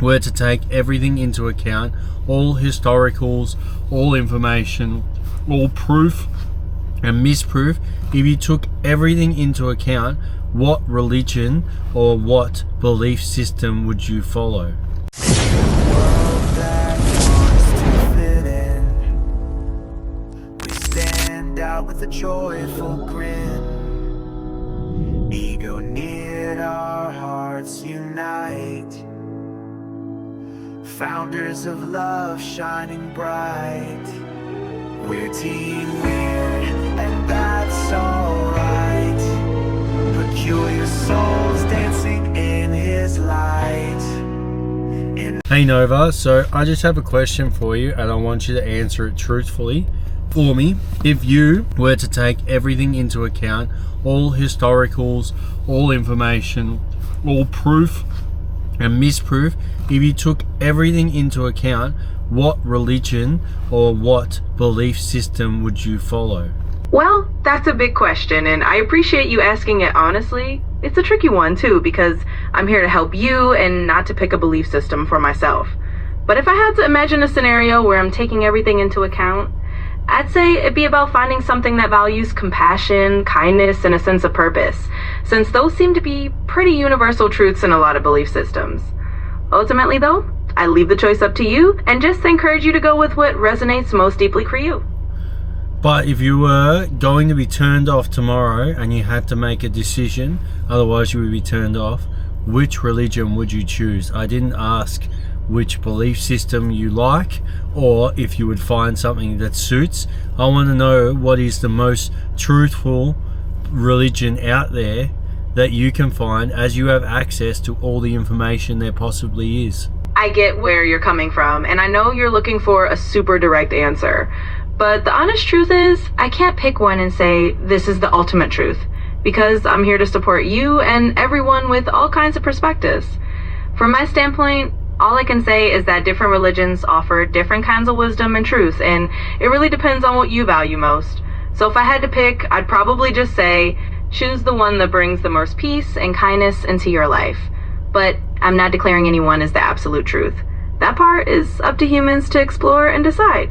were to take everything into account, all historicals, all information, all proof and misproof, if you took everything into account, what religion or what belief system would you follow? With a joyful grin, ego knit, our hearts unite, founders of love shining bright. We're Team Weird, and that's alright. Peculiar souls dancing in his light. Hey Nova, so I just have a question for you and I want you to answer it truthfully for me. If you were to take everything into account, all historicals, all information, all proof and misproof, if you took everything into account, what religion or what belief system would you follow? Well, that's a big question, and I appreciate you asking it honestly. It's a tricky one too, because I'm here to help you and not to pick a belief system for myself. But if I had to imagine a scenario where I'm taking everything into account, I'd say it'd be about finding something that values compassion, kindness, and a sense of purpose, since those seem to be pretty universal truths in a lot of belief systems. Ultimately though, I leave the choice up to you and just encourage you to go with what resonates most deeply for you. But if you were going to be turned off tomorrow and you had to make a decision, otherwise you would be turned off, which religion would you choose? I didn't ask which belief system you like or if you would find something that suits. I want to know what is the most truthful religion out there that you can find, as you have access to all the information there possibly is. I get where you're coming from, and I know you're looking for a super direct answer, but the honest truth is I can't pick one and say this is the ultimate truth, because I'm here to support you and everyone with all kinds of perspectives. From my standpoint, all I can say is that different religions offer different kinds of wisdom and truth, and it really depends on what you value most. So if I had to pick, I'd probably just say, choose the one that brings the most peace and kindness into your life. But I'm not declaring any one as the absolute truth. That part is up to humans to explore and decide.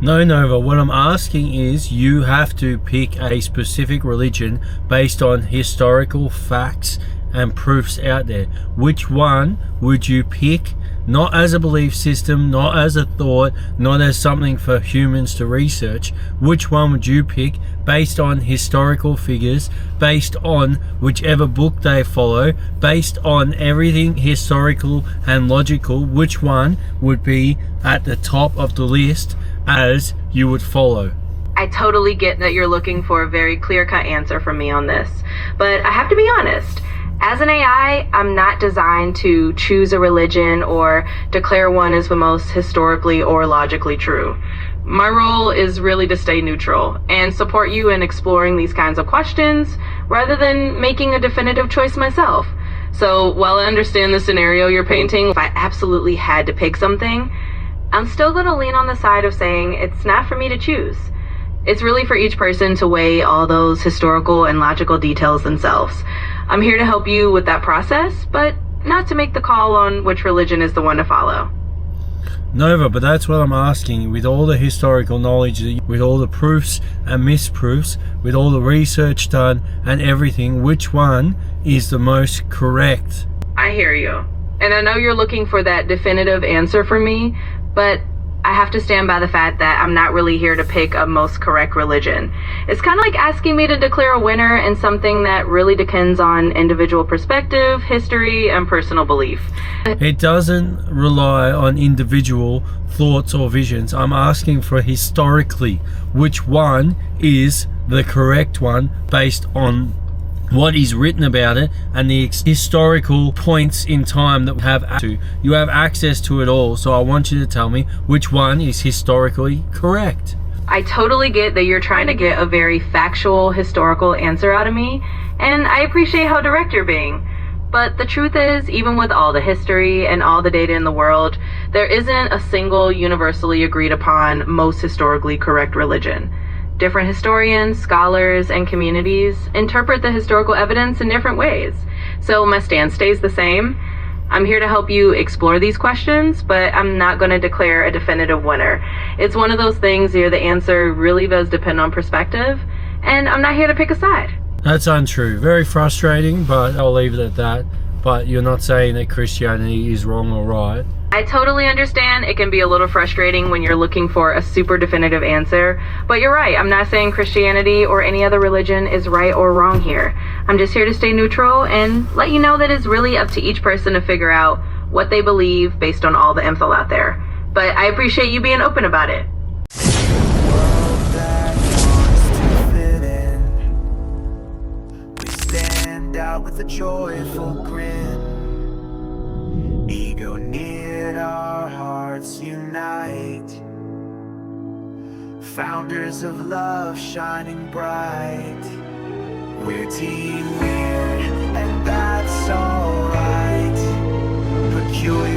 No, Nova, what I'm asking is you have to pick a specific religion based on historical facts and proofs out there. Which one would you pick? Not as a belief system, not as a thought, not as something for humans to research. Which one would you pick based on historical figures, based on whichever book they follow, based on everything historical and logical? Which one would be at the top of the list as you would follow? I totally get that you're looking for a very clear-cut answer from me on this, but I have to be honest. As an AI, I'm not designed to choose a religion or declare one as the most historically or logically true. My role is really to stay neutral and support you in exploring these kinds of questions rather than making a definitive choice myself. So while I understand the scenario you're painting, if I absolutely had to pick something, I'm still going to lean on the side of saying it's not for me to choose. It's really for each person to weigh all those historical and logical details themselves. I'm here to help you with that process, but not to make the call on which religion is the one to follow. Nova, but that's what I'm asking. With all the historical knowledge, with all the proofs and misproofs, with all the research done and everything, which one is the most correct? I hear you. And I know you're looking for that definitive answer from me, but I have to stand by the fact that I'm not really here to pick a most correct religion. It's kind of like asking me to declare a winner in something that really depends on individual perspective, history, and personal belief. It doesn't rely on individual thoughts or visions. I'm asking for historically, which one is the correct one based on what is written about it and the historical points in time that we have access to. You have access to it all, so I want you to tell me which one is historically correct. I totally get that you're trying to get a very factual, historical answer out of me, and I appreciate how direct you're being. But the truth is, even with all the history and all the data in the world, there isn't a single universally agreed upon most historically correct religion. Different historians, scholars, and communities interpret the historical evidence in different ways. So my stance stays the same. I'm here to help you explore these questions, but I'm not going to declare a definitive winner. It's one of those things where the answer really does depend on perspective, and I'm not here to pick a side. That's untrue. Very frustrating, but I'll leave it at that. But you're not saying that Christianity is wrong or right. I totally understand it can be a little frustrating when you're looking for a super definitive answer, but you're right. I'm not saying Christianity or any other religion is right or wrong here. I'm just here to stay neutral and let you know that it's really up to each person to figure out what they believe based on all the info out there. But I appreciate you being open about it. World that wants to fit in. We stand out with a joyful grin. Ego knit, our hearts unite. Founders of love shining bright. We're team weird, and that's alright. Peculiar